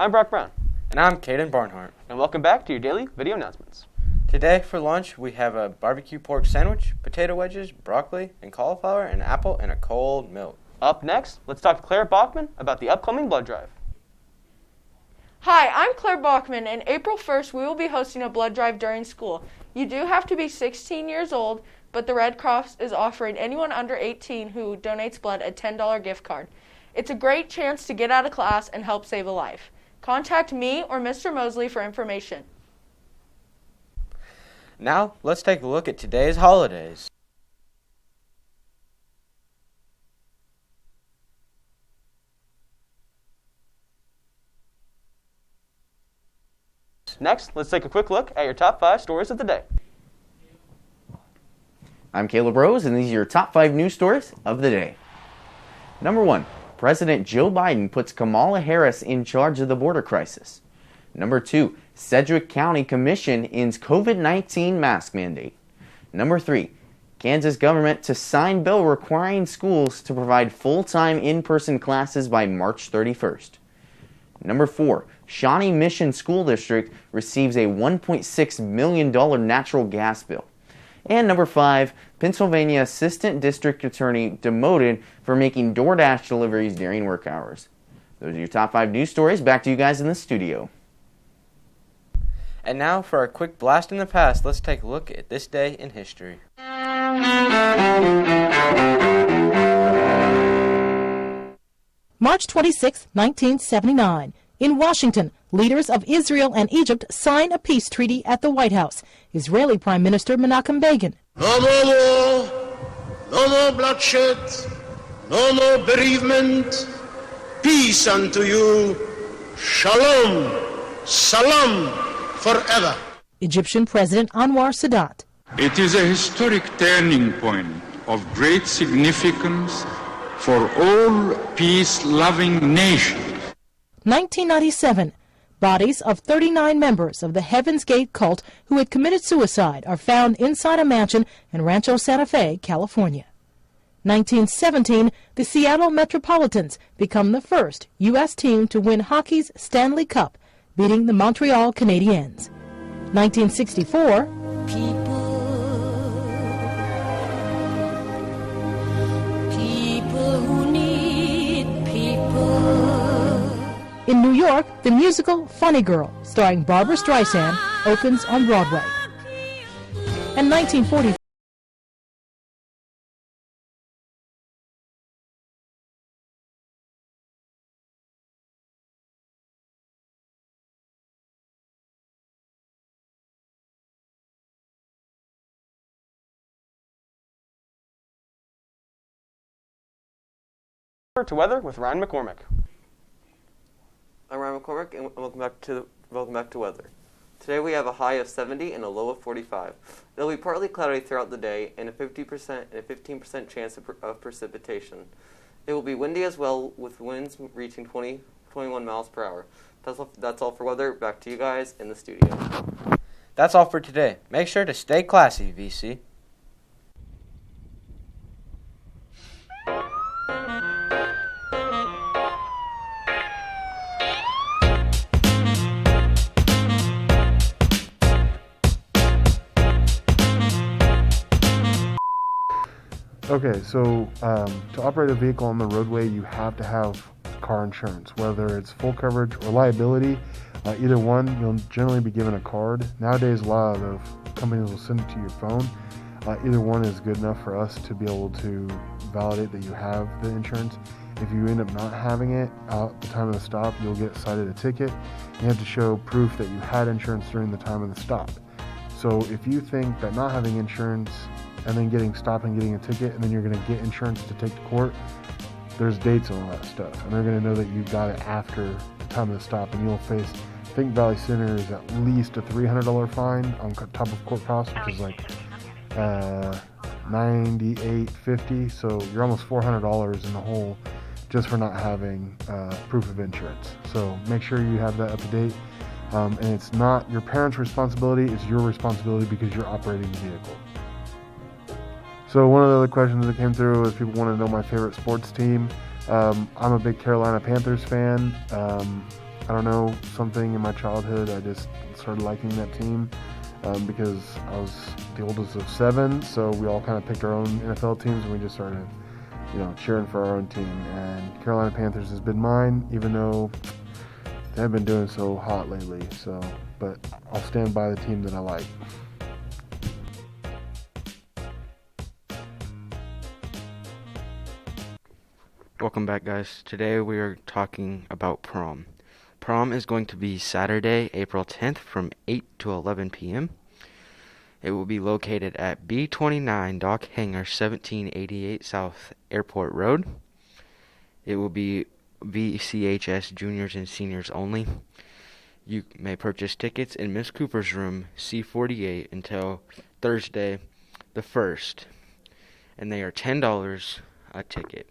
I'm Brock Brown. And I'm Caden Barnhart. And welcome back to your daily video announcements. Today for lunch we have a barbecue pork sandwich, potato wedges, broccoli, and cauliflower, and apple, and a cold milk. Up next, let's talk to Claire Bachman about the upcoming blood drive. Hi, I'm Claire Bachman, and April 1st we will be hosting a blood drive during school. You do have to be 16 years old, but the Red Cross is offering anyone under 18 who donates blood a $10 gift card. It's a great chance to get out of class and help save a life. Contact me or Mr. Mosley for information. Now, let's take a look at today's holidays. Next, let's take a quick look at your top 5 stories of the day. I'm Caleb Rose, and these are your top 5 news stories of the day. Number 1, President Joe Biden puts Kamala Harris in charge of the border crisis. Number 2, Sedgwick County Commission ends COVID-19 mask mandate. Number 3, Kansas government to sign bill requiring schools to provide full-time in-person classes by March 31st. Number 4, Shawnee Mission School District receives a $1.6 million natural gas bill. And number 5, Pennsylvania Assistant District Attorney demoted for making DoorDash deliveries during work hours. Those are your top 5 news stories. Back to you guys in the studio. And now for a quick blast in the past, let's take a look at this day in history. March 26, 1979. In Washington, leaders of Israel and Egypt sign a peace treaty at the White House. Israeli Prime Minister Menachem Begin. No more war, no more bloodshed, no more bereavement. Peace unto you. Shalom, salam, forever. Egyptian President Anwar Sadat. It is a historic turning point of great significance for all peace-loving nations. 1997. Bodies of 39 members of the Heaven's Gate cult who had committed suicide are found inside a mansion in Rancho Santa Fe, California. 1917. The Seattle Metropolitans become the first U.S. team to win hockey's Stanley Cup, beating the Montreal Canadiens. 1964. In New York, the musical Funny Girl, starring Barbra Streisand, opens on Broadway. And 1940. To weather with Ryan McCormick. I'm Ryan McCormick, and welcome back to weather. Today we have a high of 70 and a low of 45. It'll be partly cloudy throughout the day, and a 50% and a 15% chance of precipitation. It will be windy as well, with winds reaching 21 miles per hour. That's all for weather. Back to you guys in the studio. That's all for today. Make sure to stay classy, VC. Okay, so to operate a vehicle on the roadway, you have to have car insurance, whether it's full coverage or liability. Either one, you'll generally be given a card. Nowadays, a lot of companies will send it to your phone. Either one is good enough for us to be able to validate that you have the insurance. If you end up not having it at the time of the stop, you'll get cited a ticket. You have to show proof that you had insurance during the time of the stop. So if you think that not having insurance and then getting stopped and getting a ticket, and then you're going to get insurance to take to court, there's dates on all that stuff, and they're going to know that you got it after the time of the stop, and you'll face, I think Valley Center is at least a $300 fine on top of court costs, which is like $98.50, so you're almost $400 in the hole just for not having proof of insurance. So make sure you have that up to date, and it's not your parents' responsibility, it's your responsibility because you're operating the vehicle. So one of the other questions that came through is people want to know my favorite sports team. I'm a big Carolina Panthers fan. I don't know, something in my childhood, I just started liking that team because I was the oldest of 7, so we all kind of picked our own NFL teams and we just started, cheering for our own team. And Carolina Panthers has been mine, even though they haven't been doing so hot lately. But I'll stand by the team that I like. Welcome back, guys. Today we are talking about prom. Prom is going to be Saturday, April 10th from 8 to 11 p.m. It will be located at B29 Dock Hangar 1788 South Airport Road. It will be VCHS juniors and seniors only. You may purchase tickets in Miss Cooper's room C48 until Thursday the 1st, and they are $10 a ticket.